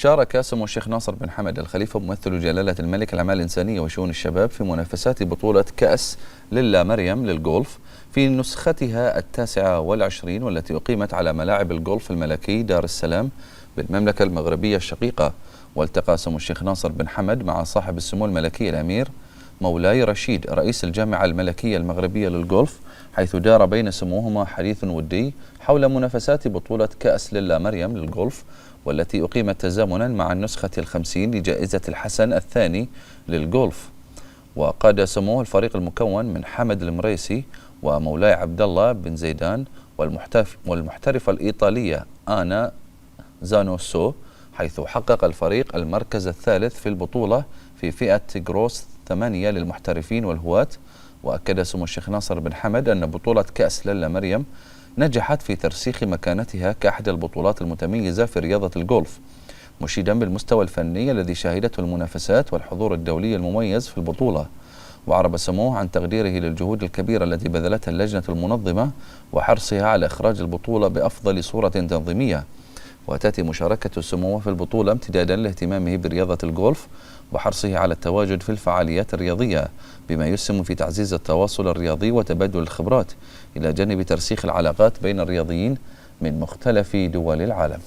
شارك سمو الشيخ ناصر بن حمد الخليفة ممثل جلالة الملك الأعمال الإنسانية وشؤون الشباب في منافسات بطولة كأس للا مريم للجولف في نسختها 29 والتي أقيمت على ملاعب الجولف الملكي دار السلام بالمملكة المغربية الشقيقة. والتقى سمو الشيخ ناصر بن حمد مع صاحب السمو الملكي الأمير مولاي رشيد رئيس الجامعة الملكية المغربية للجولف، حيث دار بين سموهما حديث ودي حول منافسات بطولة كأس للا مريم للجولف، والتي أقيمت تزامنا مع النسخة 50 لجائزة الحسن الثاني للجولف. وقاد سموه الفريق المكون من حمد المريسي ومولاي عبد الله بن زيدان والمحترفة الإيطالية آنا زانوسو، حيث حقق الفريق المركز الثالث في البطولة في فئة جروس 8 للمحترفين والهواة. وأكد سمو الشيخ ناصر بن حمد أن بطولة كأس للا مريم نجحت في ترسيخ مكانتها كأحد البطولات المتميزة في رياضة الجولف، مشيدا بالمستوى الفني الذي شهدته المنافسات والحضور الدولي المميز في البطولة. وعرب سموه عن تقديره للجهود الكبيرة التي بذلتها اللجنة المنظمة وحرصها على إخراج البطولة بأفضل صورة تنظيمية. وتأتي مشاركة سموه في البطولة امتدادا لاهتمامه برياضة الجولف وحرصه على التواجد في الفعاليات الرياضية، بما يسهم في تعزيز التواصل الرياضي وتبادل الخبرات إلى جانب ترسيخ العلاقات بين الرياضيين من مختلف دول العالم.